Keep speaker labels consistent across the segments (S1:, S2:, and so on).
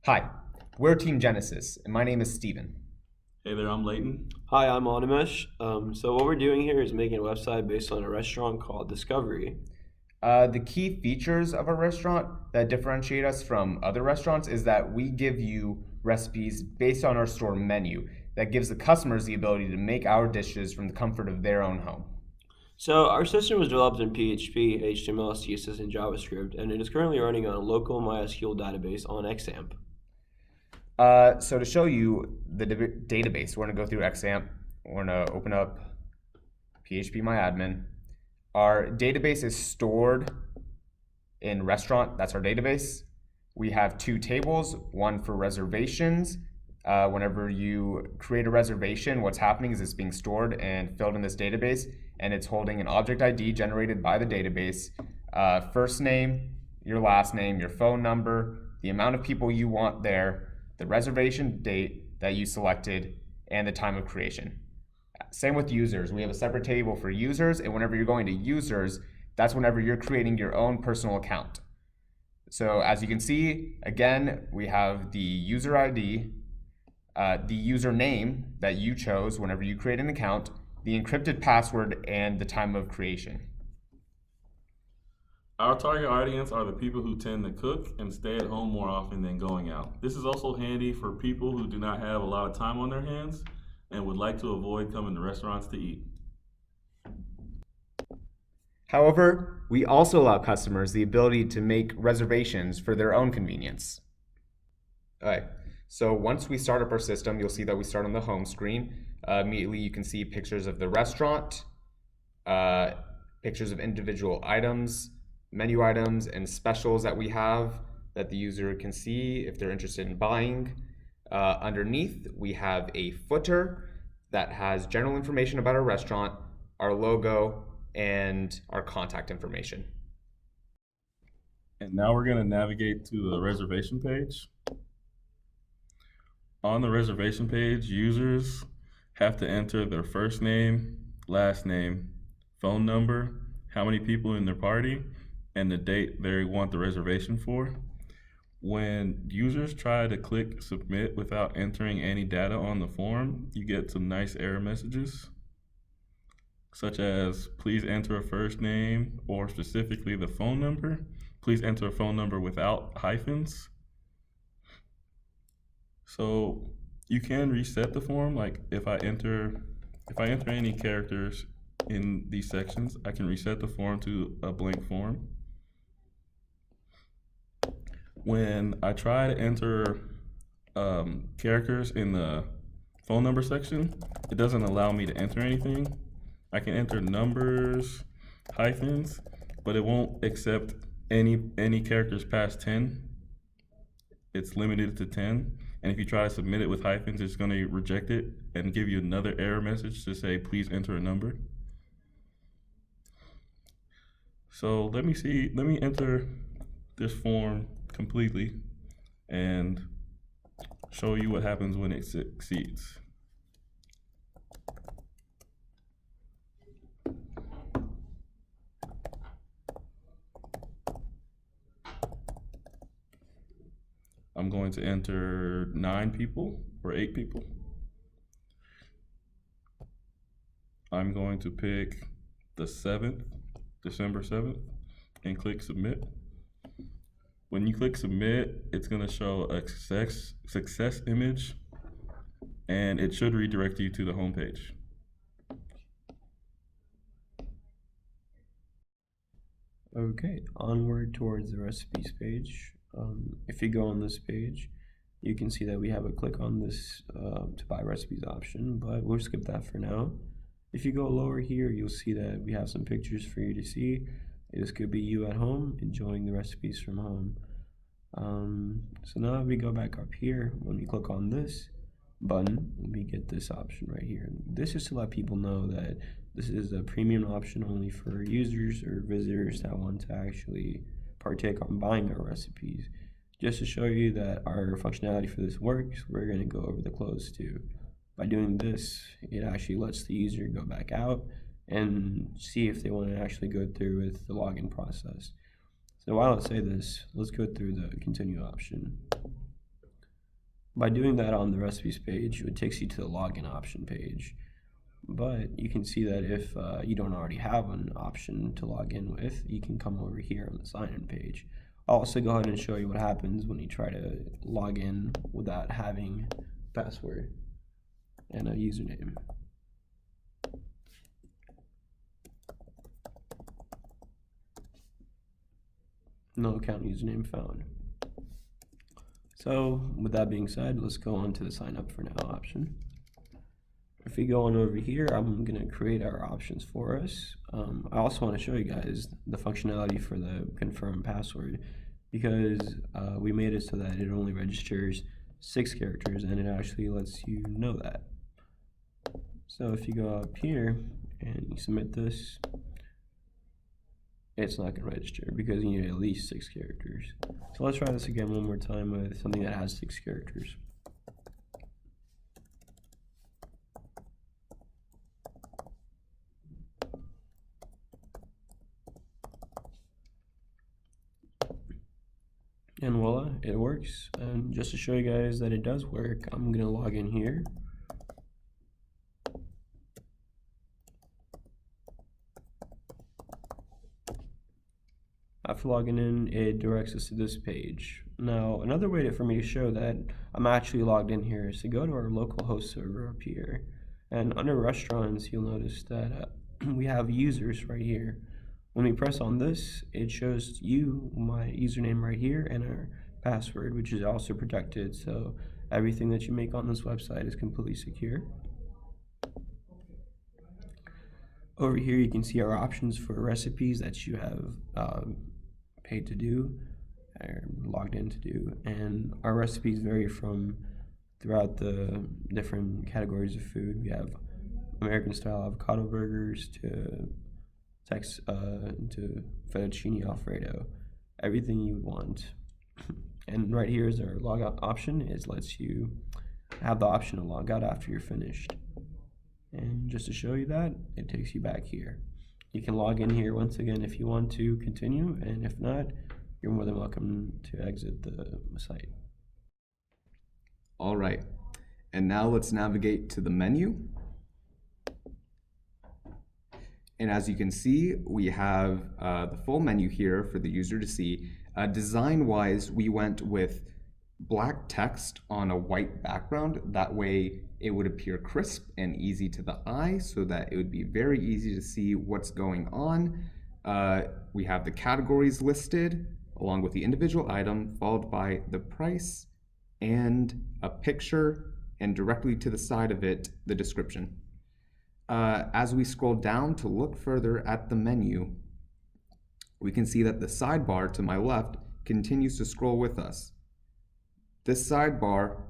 S1: Hi, we're Team Genesis, and my name is Steven.
S2: Hey there, I'm Leighton.
S3: Hi, I'm Animesh. So what we're doing here is making a website based on a restaurant called Discovery.
S1: The key features of a restaurant that differentiate us from other restaurants is that we give you recipes based on our store menu that gives the customers the ability to make our dishes from the comfort of their own home.
S3: So our system was developed in PHP, HTML, CSS, and JavaScript, and it is currently running on a local MySQL database on XAMPP.
S1: So to show you the database, we're going to go through XAMPP. We're going to open up phpMyAdmin. Our database is stored in restaurant. That's our database. We have two tables, one for reservations. Whenever you create a reservation, what's happening is it's being stored and filled in this database, and it's holding an object ID generated by the database, first name, your last name, your phone number, the amount of people you want there, the reservation date that you selected, and the time of creation. Same with users. We have a separate table for users, and whenever you're going to users, that's whenever you're creating your own personal account. So as you can see, again, we have the user ID, the username that you chose whenever you create an account, the encrypted password, and the time of creation.
S2: Our target audience are the people who tend to cook and stay at home more often than going out. This is also handy for people who do not have a lot of time on their hands and would like to avoid coming to restaurants to eat.
S1: However, we also allow customers the ability to make reservations for their own convenience. All right, so once we start up our system, you'll see that we start on the home screen. Immediately you can see pictures of the restaurant, pictures of individual items, menu items, and specials that we have that the user can see if they're interested in buying. Underneath, we have a footer that has general information about our restaurant, our logo, and our contact information.
S2: And now we're going to navigate to the reservation page. On the reservation page, users have to enter their first name, last name, phone number, how many people in their party, and the date they want the reservation for. When users try to click submit without entering any data on the form, you get some nice error messages, such as please enter a first name, or specifically the phone number. Please enter a phone number without hyphens. So you can reset the form. Like if I enter any characters in these sections, I can reset the form to a blank form. When I try to enter characters in the phone number section, it doesn't allow me to enter anything. I can enter numbers, hyphens, but it won't accept any characters past 10. It's limited to 10. And if you try to submit it with hyphens, it's going to reject it and give you another error message to say, please enter a number. So let me enter this form completely and show you what happens when it succeeds. I'm going to enter 9 people or 8 people. I'm going to pick the 7th, December 7th, and click submit. When you click submit, it's going to show a success image, and it should redirect you to the home page.
S3: Okay, onward towards the recipes page. If you go on this page, you can see that we have a click on this to buy recipes option, but we'll skip that for now. If you go lower here, you'll see that we have some pictures for you to see. This could be you at home enjoying the recipes from home. So now if we go back up here, when we click on this button, we get this option right here. This is to let people know that this is a premium option only for users or visitors that want to actually partake on buying our recipes. Just to show you that our functionality for this works, we're going to go over the close too. By doing this, it actually lets the user go back out and see if they want to actually go through with the login process. So while I say this, let's go through the continue option. By doing that on the recipes page, it takes you to the login option page. But you can see that if you don't already have an option to log in with, you can come over here on the sign-in page. I'll also go ahead and show you what happens when you try to log in without having password and a username. No account username found. So with that being said, let's go on to the sign up for now option. If we go on over here, I'm going to create our options for us. I also want to show you guys the functionality for the confirm password, because we made it so that it only registers 6 characters and it actually lets you know that. So if you go up here and you submit this, it's not going to register because you need at least 6 characters. So let's try this again one more time with something that has 6 characters. And voila, it works. And just to show you guys that it does work, I'm gonna log in here. After logging in, it directs us to this page. Now, another way for me to show that I'm actually logged in here is to go to our local host server up here. And under restaurants, you'll notice that we have users right here. When we press on this, it shows you my username right here and our password, which is also protected. So everything that you make on this website is completely secure. Over here, you can see our options for recipes that you have paid to do or logged in to do. And our recipes vary from throughout the different categories of food. We have American style avocado burgers to fettuccine alfredo, everything you want. And right here is our logout option. It lets you have the option to log out after you're finished. And just to show you that, it takes you back here. You can log in here once again if you want to continue, and if not, you're more than welcome to exit the site.
S1: All right, and now let's navigate to the menu. And as you can see, we have the full menu here for the user to see. Design-wise, we went with black text on a white background. That way it would appear crisp and easy to the eye so that it would be very easy to see what's going on. We have the categories listed along with the individual item, followed by the price and a picture, and directly to the side of it, the description. As we scroll down to look further at the menu, we can see that the sidebar to my left continues to scroll with us. This sidebar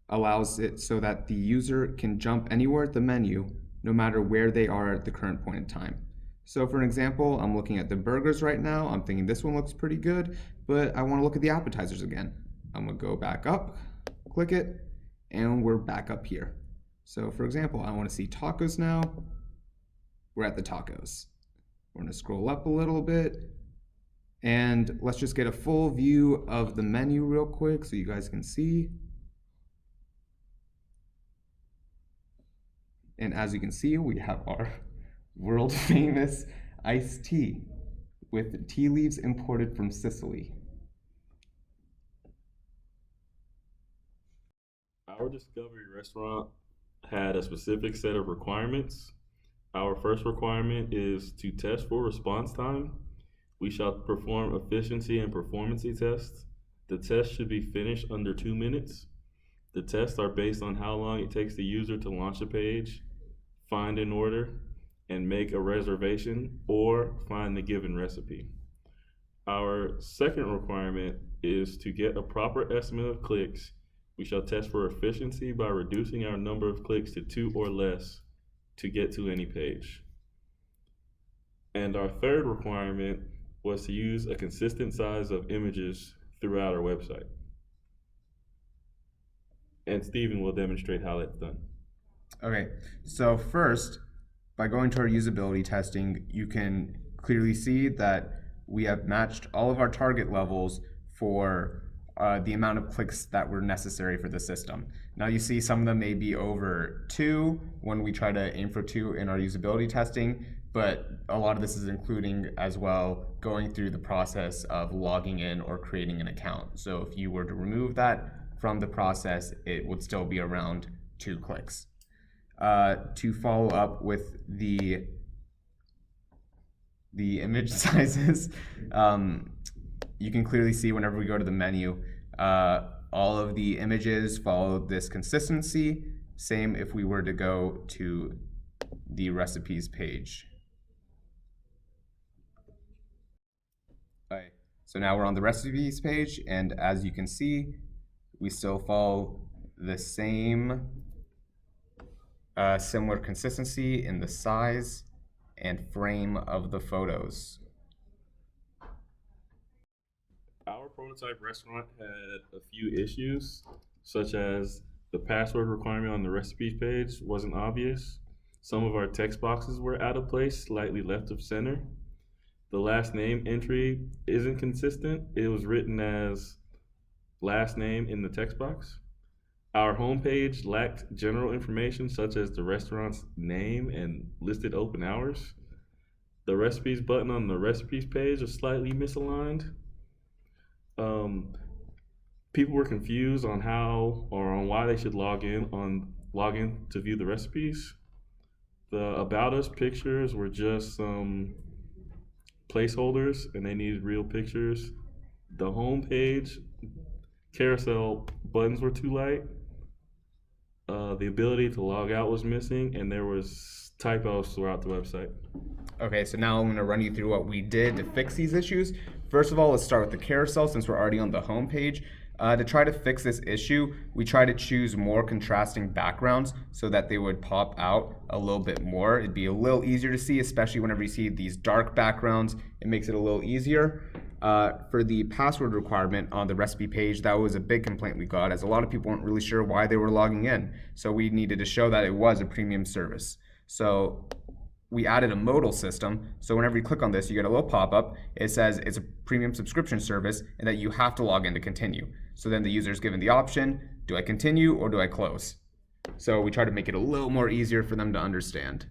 S1: allows it so that the user can jump anywhere at the menu, no matter where they are at the current point in time. So for an example, I'm looking at the burgers right now. I'm thinking this one looks pretty good, but I want to look at the appetizers again. I'm gonna go back up, click it, and we're back up here. So for example, I want to see tacos now. We're at the tacos. We're going to scroll up a little bit, and let's just get a full view of the menu real quick so you guys can see. And as you can see, we have our world famous iced tea with tea leaves imported from Sicily.
S2: Our Discovery restaurant had a specific set of requirements. Our first requirement is to test for response time. We shall perform efficiency and performancy tests. The test should be finished under 2 minutes. The tests are based on how long it takes the user to launch a page, find an order, and make a reservation or find the given recipe. Our second requirement is to get a proper estimate of clicks. We shall test for efficiency by reducing our number of clicks to 2 or less to get to any page. And our third requirement was to use a consistent size of images throughout our website. And Stephen will demonstrate how that's done.
S1: Okay, so first, by going to our usability testing, you can clearly see that we have matched all of our target levels for the amount of clicks that were necessary for the system. Now you see some of them may be over 2 when we try to aim for 2 in our usability testing, but a lot of this is including as well going through the process of logging in or creating an account. So if you were to remove that from the process, it would still be around 2 clicks. To follow up with the image sizes, you can clearly see whenever we go to the menu, all of the images follow this consistency. Same if we were to go to the recipes page. Okay, so now we're on the recipes page, and as you can see, we still follow the same similar consistency in the size and frame of the photos.
S2: Our prototype restaurant had a few issues, such as the password requirement on the recipes page wasn't obvious. Some of our text boxes were out of place, slightly left of center. The last name entry isn't consistent. It was written as last name in the text box. Our homepage lacked general information such as the restaurant's name and listed open hours. The recipes button on the recipes page is slightly misaligned. People were confused on how or on why they should log in to view the recipes. The About Us pictures were just some placeholders and they needed real pictures. The homepage carousel buttons were too light. The ability to log out was missing, and there was typos throughout the website.
S1: Okay, so now I'm going to run you through what we did to fix these issues. First of all, let's start with the carousel since we're already on the home page. To try to fix this issue, we try to choose more contrasting backgrounds so that they would pop out a little bit more. It'd be a little easier to see, especially whenever you see these dark backgrounds. It makes it a little easier. For the password requirement on the recipe page, that was a big complaint we got, as a lot of people weren't really sure why they were logging in. So we needed to show that it was a premium service. So we added a modal system. So whenever you click on this, you get a little pop-up. It says it's a premium subscription service and that you have to log in to continue. So then the user is given the option, do I continue or do I close? So we try to make it a little more easier for them to understand.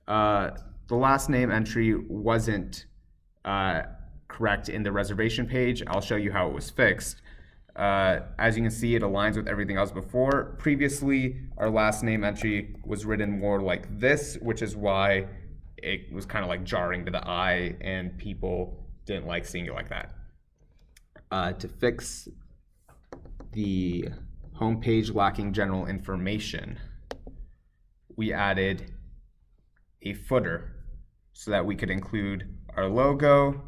S1: The last name entry wasn't correct in the reservation page. I'll show you how it was fixed. As you can see, it aligns with everything else before. Previously, our last name entry was written more like this, which is why it was kind of like jarring to the eye and people didn't like seeing it like that. To fix the homepage lacking general information, we added a footer so that we could include our logo,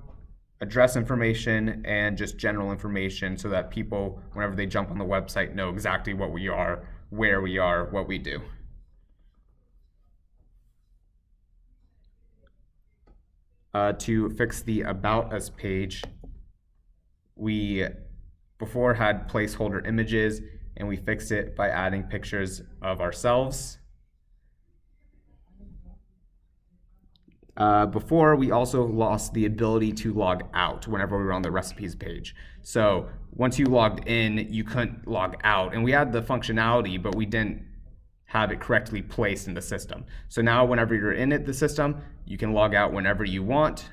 S1: address information, and just general information so that people, whenever they jump on the website, know exactly what we are, where we are, what we do. To fix the About Us page, we before had placeholder images, and we fixed it by adding pictures of ourselves. Before, we also lost the ability to log out whenever we were on the recipes page. So once you logged in, you couldn't log out. And we had the functionality, but we didn't have it correctly placed in the system. So now whenever you're in the system, you can log out whenever you want.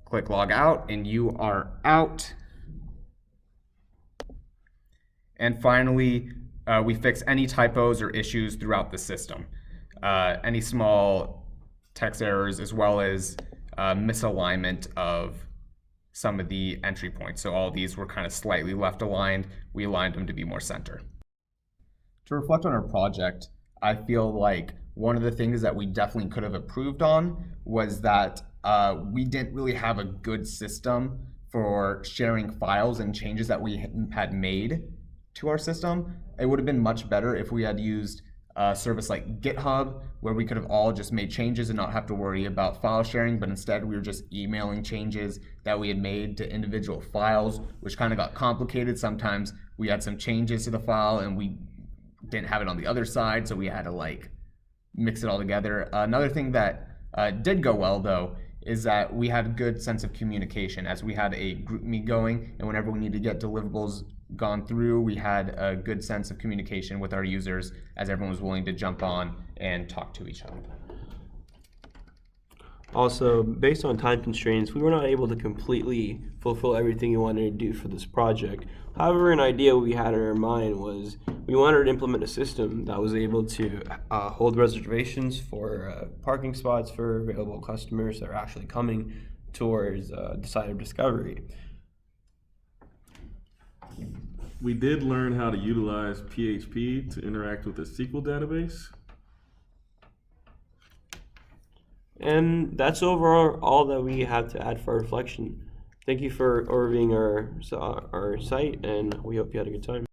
S1: Click log out, and you are out. And finally, we fix any typos or issues throughout the system. Any small text errors, as well as misalignment of some of the entry points. So all these were kind of slightly left aligned. We aligned them to be more center. To reflect on our project, I feel like one of the things that we definitely could have improved on was that we didn't really have a good system for sharing files and changes that we had made to our system. It would have been much better if we had used a service like GitHub, where we could have all just made changes and not have to worry about file sharing, but instead we were just emailing changes that we had made to individual files, which kind of got complicated. Sometimes we had some changes to the file and we didn't have it on the other side, so we had to like mix it all together. Another thing that did go well though is that we had a good sense of communication as we had a group meet going, and whenever we needed to get deliverables gone through, we had a good sense of communication with our users as everyone was willing to jump on and talk to each other.
S3: Also, based on time constraints, we were not able to completely fulfill everything we wanted to do for this project. However, an idea we had in our mind was we wanted to implement a system that was able to hold reservations for parking spots for available customers that are actually coming towards the site of Discovery.
S2: We did learn how to utilize PHP to interact with the SQL database.
S3: And that's overall all that we have to add for reflection. Thank you for overviewing our site, and we hope you had a good time.